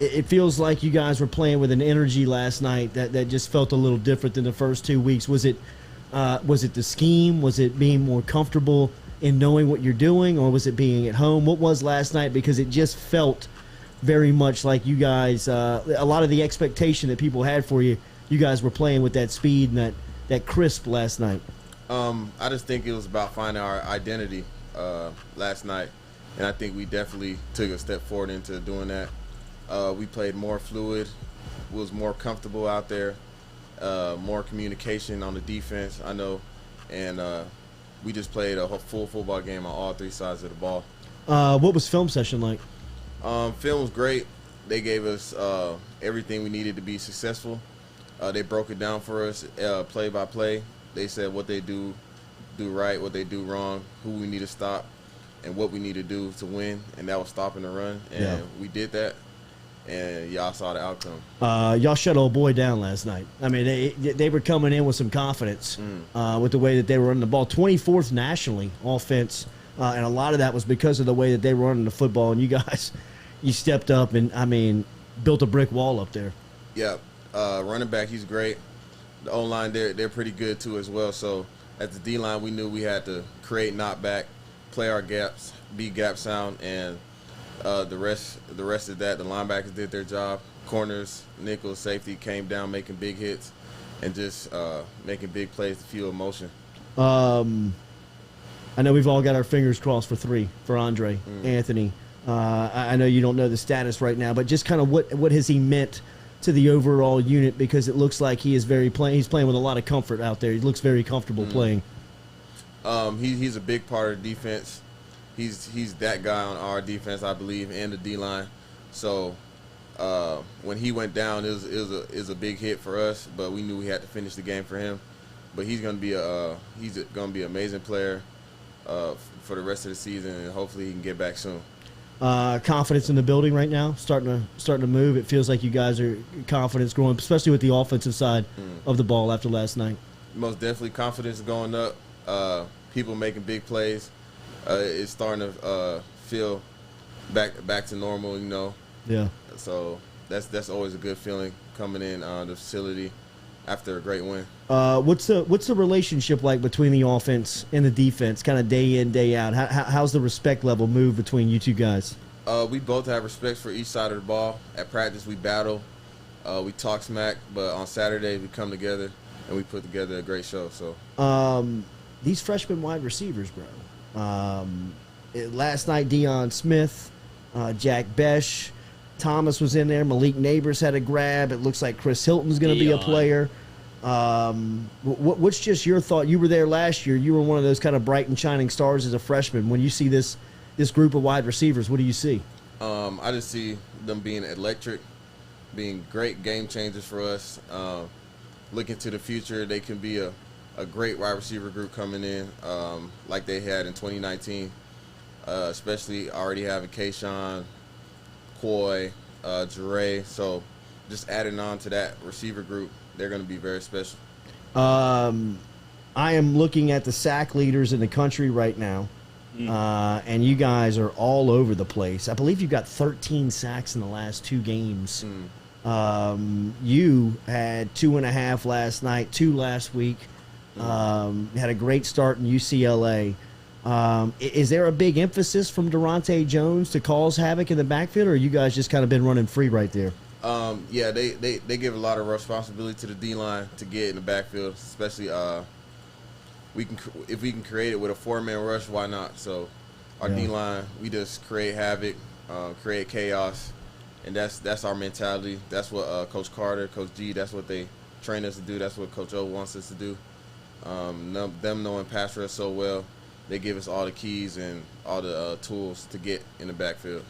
it feels like you guys were playing with an energy last night that just felt a little different than the first 2 weeks. Was it the scheme? Was it being more comfortable in knowing what you're doing, or was it being at home? What was last night? Because it just felt very much like you guys, a lot of the expectation that people had for you, you guys were playing with that speed and that crisp last night. I just think it was about finding our identity last night, and I think we definitely took a step forward into doing that. We played more fluid, was more comfortable out there, more communication on the defense, I know, and we just played a full football game on all three sides of the ball. What was film session like? Film was great. They gave us everything we needed to be successful. They broke it down for us play by play. They said what they do right, what they do wrong, who we need to stop, and what we need to do to win, and that was stopping the run. And we did that, and y'all saw the outcome. Y'all shut old boy down last night. I mean, they were coming in with some confidence with the way that they were running the ball. 24th nationally offense, and a lot of that was because of the way that they were running the football. And you guys, you stepped up and, I mean, built a brick wall up there. Yeah, running back, he's great. The O-line, they're pretty good too as well. So at the D-line, we knew we had to create knockback, play our gaps, be gap sound, and the rest of that, the linebackers did their job. Corners, nickel, safety came down making big hits and just making big plays to fuel emotion. I know we've all got our fingers crossed for 3 for Andre Anthony. I know you don't know the status right now, but just kind of what has he meant to the overall unit, because it looks like he's playing with a lot of comfort out there. He looks very comfortable playing. He's a big part of the defense. He's that guy on our defense, I believe, and the D-line. So when he went down, it was a big hit for us, but we knew we had to finish the game for him. But he's gonna be an amazing player for the rest of the season, and hopefully he can get back soon. Confidence in the building right now, starting to move. It feels like you guys are confidence growing, especially with the offensive side of the ball after last night. Most definitely, confidence going up. People making big plays. It's starting to feel back to normal, you know. Yeah. So that's always a good feeling coming in the facility after a great win. What's the relationship like between the offense and the defense, kind of day in, day out? How's the respect level move between you two guys? We both have respect for each side of the ball. At practice, we battle, we talk smack, but on Saturday we come together and we put together a great show. So these freshman wide receivers, bro. Last night, Deion Smith, Jack Besh, Thomas was in there. Malik Neighbors had a grab. It looks like Chris Hilton's going to be a player. What's just your thought? You were there last year. You were one of those kind of bright and shining stars as a freshman. When you see this group of wide receivers, what do you see? I just see them being electric, being great game changers for us. Looking to the future, they can be a great wide receiver group coming in like they had in 2019, especially already having Kayshawn, Coy, Jure. So just adding on to that receiver group, they're going to be very special. I am looking at the sack leaders in the country right now, and you guys are all over the place. I believe you got 13 sacks in the last 2 games. You had 2.5 last night, 2 last week. Had a great start in UCLA. Is there a big emphasis from Durante Jones to cause havoc in the backfield, or you guys just kind of been running free right there? Yeah, they give a lot of responsibility to the D-line to get in the backfield, especially if we can create it with a 4-man rush, why not? So our D-line, we just create havoc, create chaos, and that's our mentality. That's what Coach Carter, Coach G, that's what they train us to do. That's what Coach O wants us to do. Them knowing pass rush so well, they give us all the keys and all the tools to get in the backfield.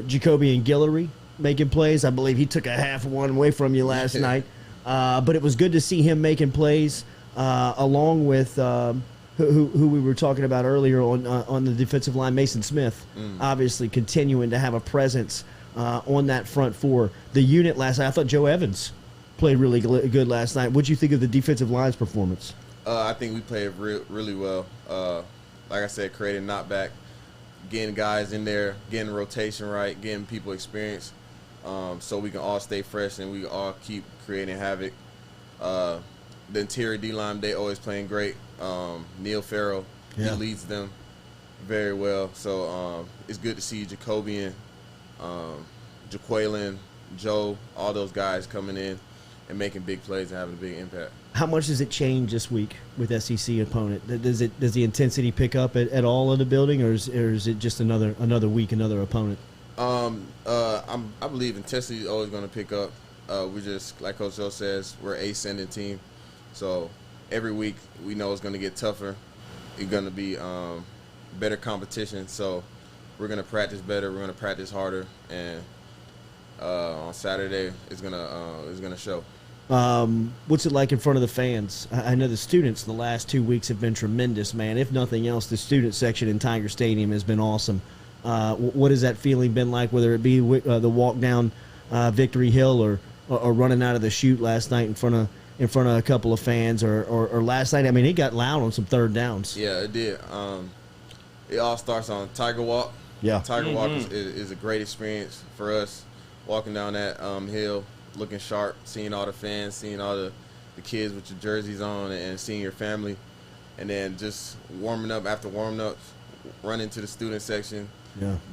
Jacoby and Guillory making plays. I believe he took a half one away from you last night. But it was good to see him making plays along with who we were talking about earlier on the defensive line, Mason Smith, obviously continuing to have a presence on that front four. The unit last night, I thought Joe Evans played really good last night. What did you think of the defensive line's performance? I think we played really well. Like I said, creating knockback, getting guys in there, getting rotation right, getting people experience. so we can all stay fresh and we all keep creating havoc. The interior D-line, they always playing great. Neil Farrell, he leads them very well. So it's good to see Jacobian, Jaquelin, Joe, all those guys coming in and making big plays and having a big impact. How much does it change this week with SEC opponent? Does the intensity pick up at all in the building, or is it just another week, another opponent? I believe intensity is always going to pick up. We just, like Coach Joe says, we're a ascending team. So every week we know it's going to get tougher. It's going to be better competition. So we're going to practice better. We're going to practice harder. And on Saturday, it's gonna show. What's it like in front of the fans? I know the students the last 2 weeks have been tremendous, man. If nothing else, the student section in Tiger Stadium has been awesome. What has that feeling been like, whether it be the walk down Victory Hill or running out of the chute last night in front of a couple of fans, or last night? I mean, it got loud on some third downs. Yeah, it did. It all starts on Tiger Walk. Yeah, Tiger Walk is a great experience for us. Walking down that hill, looking sharp, seeing all the fans, seeing all the kids with your jerseys on, and seeing your family, and then just warming up after warming up, running to the student section,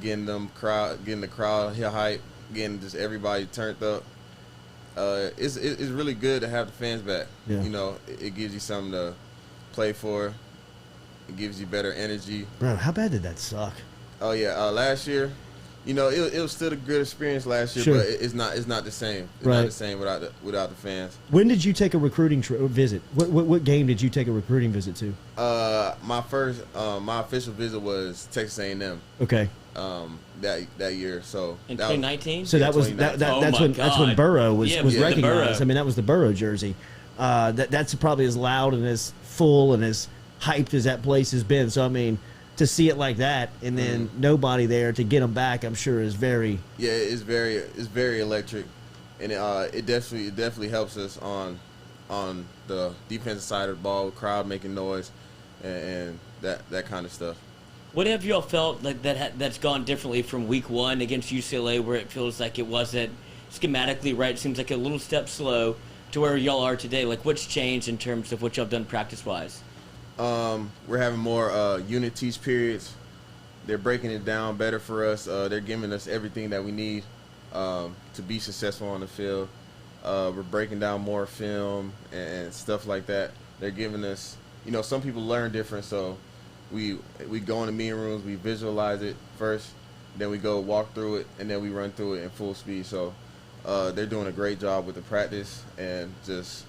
getting the crowd here hype, getting just everybody turned up. It's really good to have the fans back. Yeah. You know, it gives you something to play for. It gives you better energy. Bro, how bad did that suck? Oh yeah, last year, you know, it was still a good experience last year, Sure. but it's not the same. It's not the same without the fans. When did you take a recruiting visit? What game did you take a recruiting visit to? My official visit was Texas A&M. Okay. That year. So in 2019. So that was that's when Burrow was recognized. I mean, that was the Burrow jersey. That's probably as loud and as full and as hyped as that place has been. So I mean, to see it like that and then nobody there to get them back, I'm sure is very. Yeah, it's very electric, and it definitely helps us on the defensive side of the ball, crowd making noise, and that kind of stuff. What have you all felt like that's gone differently from week one against UCLA, where it feels like it wasn't schematically right? It seems like a little step slow to where y'all are today. Like, what's changed in terms of what y'all have done practice-wise? We're having more unit teach periods. They're breaking it down better for us. They're giving us everything that we need to be successful on the field. We're breaking down more film and stuff like that. They're giving us, you know, some people learn different, so we go in the meeting rooms, we visualize it first, then we go walk through it, and then we run through it in full speed. So they're doing a great job with the practice and just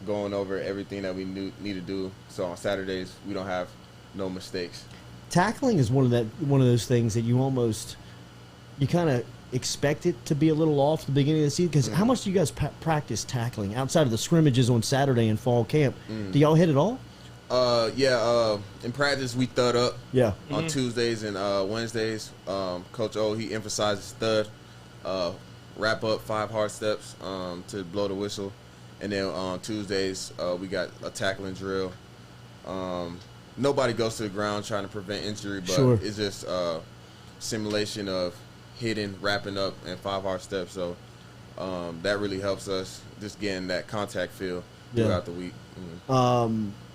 going over everything that we need to do. So on Saturdays, we don't have no mistakes. Tackling is one of those things that you kind of expect it to be a little off at the beginning of the season. Because how much do you guys practice tackling outside of the scrimmages on Saturday in fall camp? Do y'all hit it all? In practice we thud up. Yeah. On Tuesdays and Wednesdays, Coach O, he emphasizes thud, wrap up 5 hard steps to blow the whistle, and then on Tuesdays we got a tackling drill. Nobody goes to the ground trying to prevent injury, but Sure. It's just simulation of hitting, wrapping up, and 5 hard steps. So that really helps us just getting that contact feel throughout the week.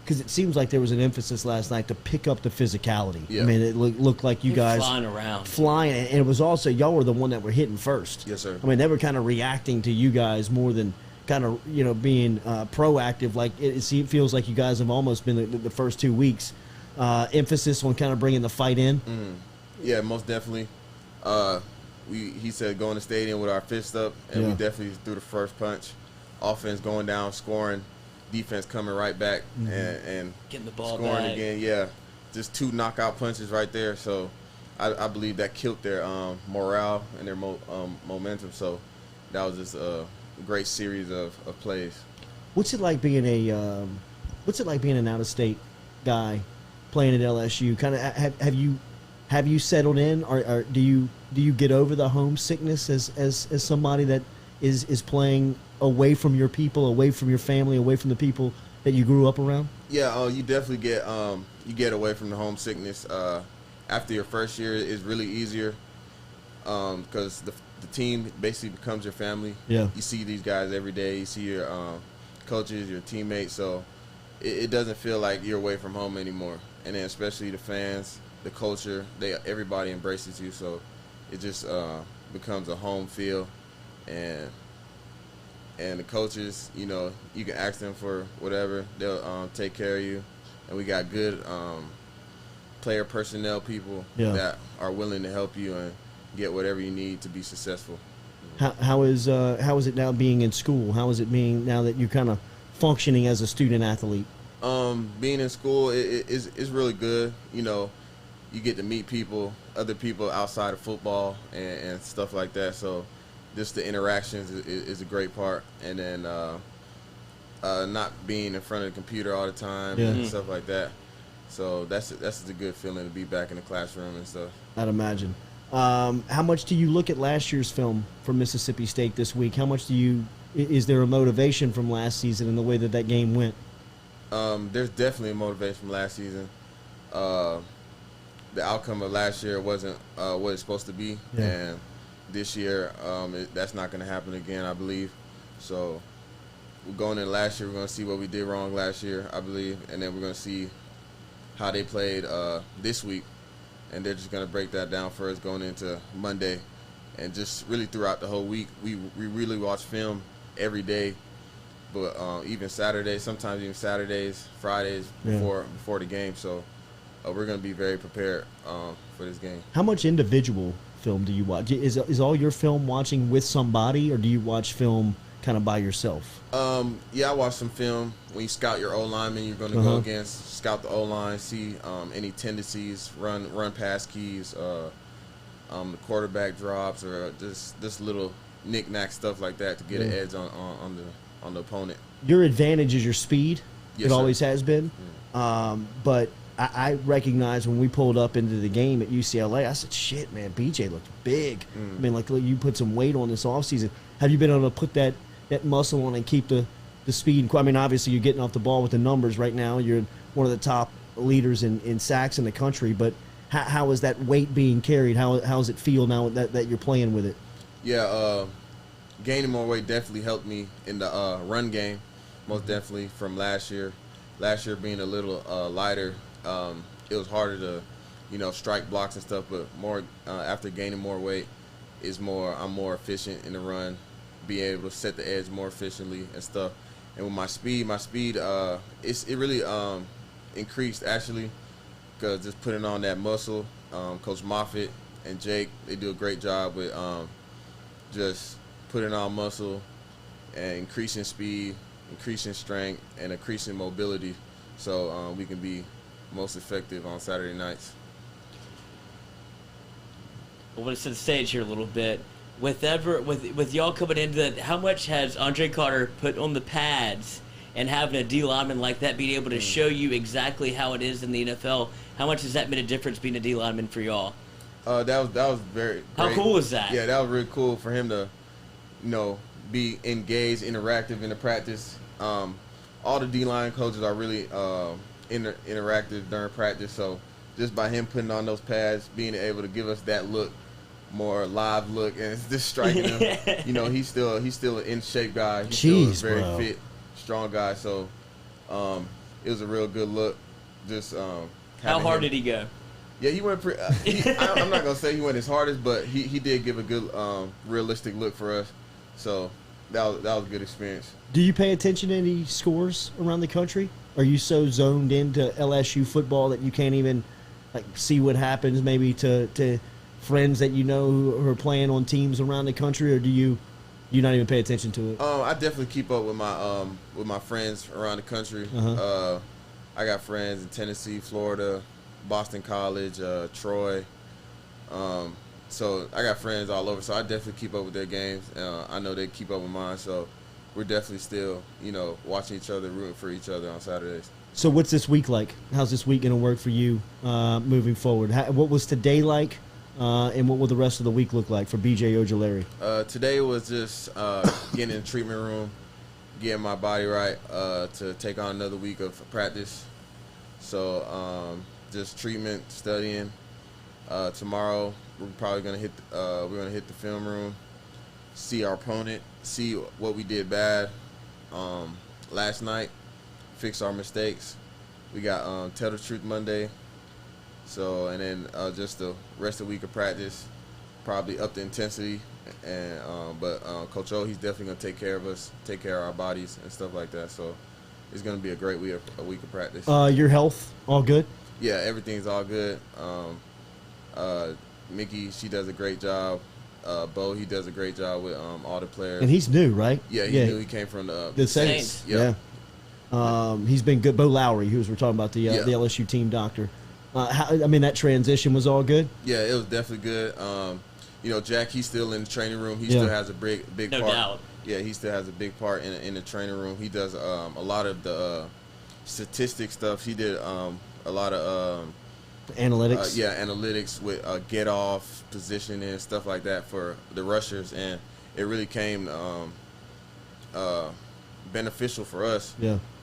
Because it seems like there was an emphasis last night to pick up the physicality. Yeah. I mean, it looked like you guys flying around, and it was also y'all were the one that were hitting first. Yes, sir. I mean, they were kind of reacting to you guys more than kind of being proactive. Like it feels like you guys have almost been the first 2 weeks emphasis on kind of bringing the fight in. Yeah, most definitely. He said go in the stadium with our fist up, and we definitely threw the first punch. Offense going down, scoring. Defense coming right back and getting the ball scoring back again. Yeah, just 2 knockout punches right there. So I believe that killed their morale and their momentum. So that was just a great series of plays. What's it like being an out-of-state guy playing at LSU? Kind of have you settled in, or do you get over the homesickness as somebody that is playing away from your people, away from your family, away from the people that you grew up around? Yeah, you definitely get away from the homesickness. After your first year, it's really easier because the team basically becomes your family. Yeah. You see these guys every day. You see your coaches, your teammates. So it doesn't feel like you're away from home anymore. And then especially the fans, the culture, everybody embraces you. So it just becomes a home feel. And the coaches, you know, you can ask them for whatever. They'll take care of you. And we got good player personnel people that are willing to help you and get whatever you need to be successful. How is it now being in school? How is it being now that you're kind of functioning as a student athlete? Being in school is really good. You know, you get to meet people, other people outside of football and stuff like that. So just the interactions is a great part. And then not being in front of the computer all the time and stuff like that. So that's a good feeling to be back in the classroom and stuff. I'd imagine. How much do you look at last year's film from Mississippi State this week? How much is there a motivation from last season in the way that game went? There's definitely a motivation from last season. The outcome of last year wasn't what it's supposed to be, and this year that's not going to happen again, I believe. So we're going in last year, we're going to see what we did wrong last year, I believe, and then we're going to see how they played this week. And they're just going to break that down for us going into Monday. And just really throughout the whole week, we really watch film every day. But even Saturdays, sometimes even Saturdays, Fridays before the game. So we're going to be very prepared for this game. How much individual film do you watch? Is all your film watching with somebody, or do you watch film kind of by yourself? I watch some film. When you scout your O-lineman, you're going to go against, scout the O-line, see any tendencies, run pass keys, the quarterback drops, or just little knick-knack stuff like that to get an edge on the opponent. Your advantage is your speed. Yes, it always has been. But I recognize when we pulled up into the game at UCLA, I said, shit, man, BJ looked big. I mean, like, you put some weight on this offseason. Have you been able to put that muscle on and keep the speed? I mean, obviously you're getting off the ball with the numbers right now. You're one of the top leaders in sacks in the country. But how is that weight being carried? How does it feel now that you're playing with it? Yeah, gaining more weight definitely helped me in the run game, most definitely from last year. Last year being a little lighter, it was harder to, strike blocks and stuff. But more after gaining more weight, I'm more efficient in the run, being able to set the edge more efficiently and stuff. And with my speed, it really increased actually, because just putting on that muscle. Coach Moffitt and Jake, they do a great job with just putting on muscle and increasing speed, increasing strength, and increasing mobility, so we can be most effective on Saturday nights. I want to set the stage here a little bit. With y'all coming into that, how much has Andre Carter put on the pads and having a D lineman like that being able to show you exactly how it is in the NFL? How much has that made a difference being a D lineman for y'all? That was very How great. cool was that? Yeah, that was really cool for him to, be engaged, interactive in the practice. All the D-line coaches are really interactive during practice. So just by him putting on those pads, being able to give us that look, more live look, and it's just striking him. He's still an in shape guy. He's still a very fit, strong guy. So it was a real good look. Just how hard did he go? Yeah, he went. I'm not gonna say he went his hardest, but he did give a good, realistic look for us. So that was a good experience. Do you pay attention to any scores around the country? Are you so zoned into LSU football that you can't even see what happens maybe to friends that who are playing on teams around the country, or do you not even pay attention to it? I definitely keep up with my friends around the country. I got friends in Tennessee, Florida, Boston College, Troy. So I got friends all over. So I definitely keep up with their games. I know they keep up with mine. So we're definitely still, watching each other, rooting for each other on Saturdays. So what's this week like? How's this week going to work for you moving forward? What was today like, and what will the rest of the week look like for BJ Ojulari? Today was just getting in the treatment room, getting my body right to take on another week of practice. So just treatment, studying. Tomorrow we're probably gonna hit the film room see our opponent, see what we did bad last night, fix our mistakes. We got Tell the Truth Monday. So, and then just the rest of the week of practice, probably up the intensity. And but Coach O, he's definitely going to take care of us, take care of our bodies and stuff like that. So it's going to be a great week of practice. Your health, all good? Yeah, everything's all good. Mickey, she does a great job. Bo, he does a great job with all the players. And he's new, right? Yeah, he knew. He came from the Saints. Yeah. He's been good. Bo Lowry, who we're talking about, the LSU team doctor. That transition was all good? Yeah, it was definitely good. Jack, he's still in the training room. He still has a big no part. Doubt. Yeah, he still has a big part in the training room. He does a lot of the statistic stuff. He did a lot of analytics. Analytics with get off, positioning, stuff like that for the rushers, and it really came beneficial for us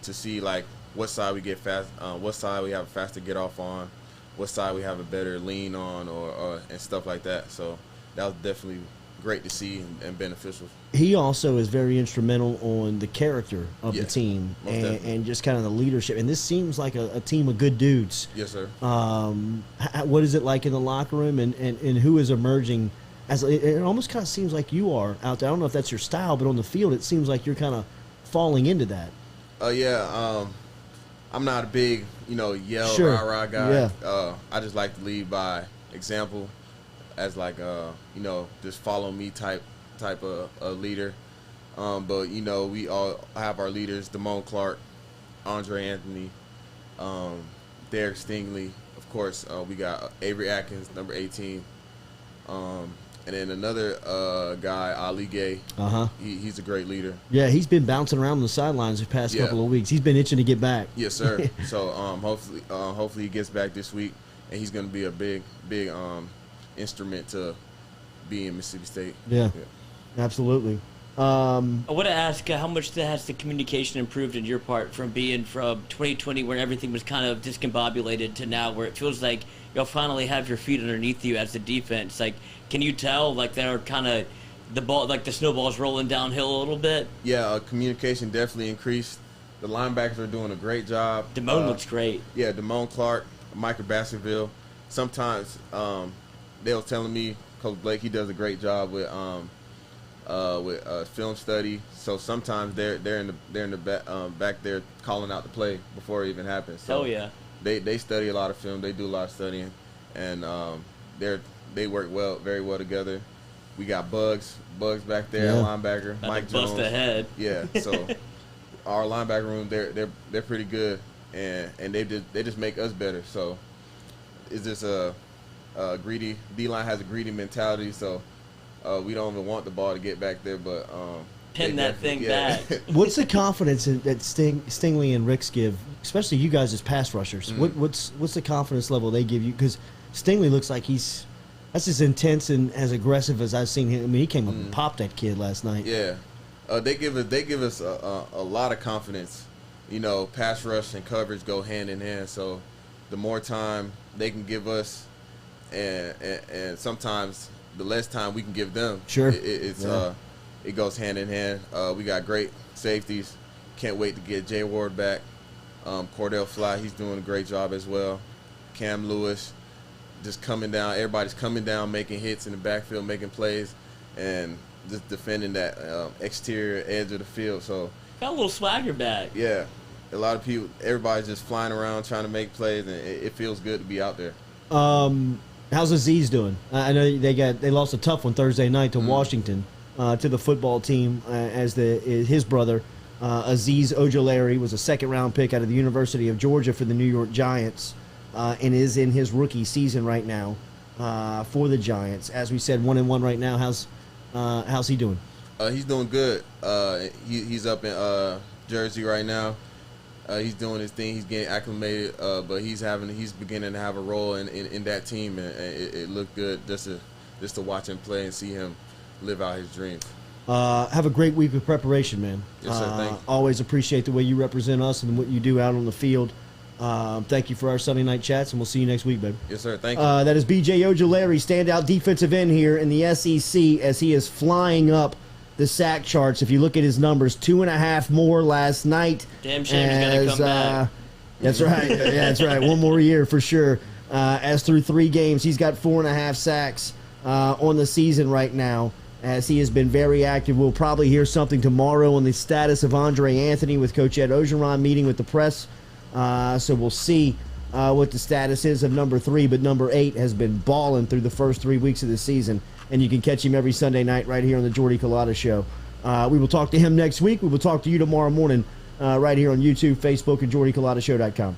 to see like what side we get fast, what side we have a faster get off on, what side we have a better lean on, or and stuff like that. So that was definitely great to see and beneficial. He also is very instrumental on the character of the team and just kind of the leadership. And this seems like a team of good dudes. Yes, sir. What is it like in the locker room, and who is emerging? It almost kind of seems like you are out there. I don't know if that's your style, but on the field, it seems like you're kind of falling into that. I'm not a big, yell, rah-rah guy. Yeah. I just like to lead by example as like, just follow me type of leader. But, we all have our leaders, Damone Clark, Andre Anthony, Derek Stingley. Of course, we got Avery Atkins, number 18. And then another guy, Ali Gay. He's a great leader. Yeah, he's been bouncing around the sidelines the past couple of weeks. He's been itching to get back. Yes, sir. So hopefully he gets back this week, and he's going to be a big instrument to be in Mississippi State. Yeah. Absolutely. I want to ask how much has the communication improved in your part from 2020 where everything was kind of discombobulated to now where it feels like you'll finally have your feet underneath you as the defense. Like, can you tell like they're kind of the ball, like the snowball's rolling downhill a little bit? Yeah, communication definitely increased. The linebackers are doing a great job. Damone looks great. Yeah, Damone Clark, Micah Baskerville. Sometimes they were telling me Coach Blake, he does a great job with film study. So sometimes they're in the back there calling out the play before it even happens. So hell yeah. They study a lot of film. They do a lot of studying, and they work very well together. We got Bugs back there, linebacker. Mike Jones. Bust ahead. Yeah. So our linebacker room, they're pretty good, and they just make us better. So it's just a greedy D-line has a greedy mentality. So we don't even want the ball to get back there, but pin that thing back. What's the confidence that Stingley and Ricks give, especially you guys as pass rushers? What's the confidence level they give you? Because Stingley looks like that's as intense and as aggressive as I've seen him. I mean, he came up and popped that kid last night. Yeah, they give us a lot of confidence. Pass rush and coverage go hand in hand. So the more time they can give us, and sometimes the less time we can give them. Sure, it goes hand in hand. We got great safeties. Can't wait to get Jay Ward back. Cordell Fly, he's doing a great job as well. Cam Lewis, just coming down. Everybody's coming down, making hits in the backfield, making plays, and just defending that exterior edge of the field. So got a little swagger back. Yeah, a lot of people. Everybody's just flying around trying to make plays, and it feels good to be out there. How's Aziz doing? I know they lost a tough one Thursday night to Washington, to the football team, as his brother Aziz Ojulari was a second-round pick out of the University of Georgia for the New York Giants, and is in his rookie season right now for the Giants. As we said, 1-1 right now. How's he doing? He's doing good. He's up in Jersey right now. He's doing his thing. He's getting acclimated, but he's beginning to have a role in that team, and it looked good just to watch him play and see him live out his dreams. Have a great week of preparation, man. Yes, sir. Thank you. Always appreciate the way you represent us and what you do out on the field. Thank you for our Sunday night chats, and we'll see you next week, babe. Yes, sir. Thank you. That is B.J. Ojulari, standout defensive end here in the SEC, as he is flying up the sack charts. If you look at his numbers, 2.5 more last night. Damn shame he's got to come back. That's right. Yeah, that's right. One more year for sure. As through 3 games, he's got 4.5 sacks on the season right now, as he has been very active. We'll probably hear something tomorrow on the status of Andre Anthony with Coach Ed Ogeron meeting with the press. So we'll see what the status is of number 3, but number 8 has been balling through the first 3 weeks of the season, and you can catch him every Sunday night right here on the Jordy Culotta Show. We will talk to him next week. We will talk to you tomorrow morning right here on YouTube, Facebook, and JordyCulottaShow.com.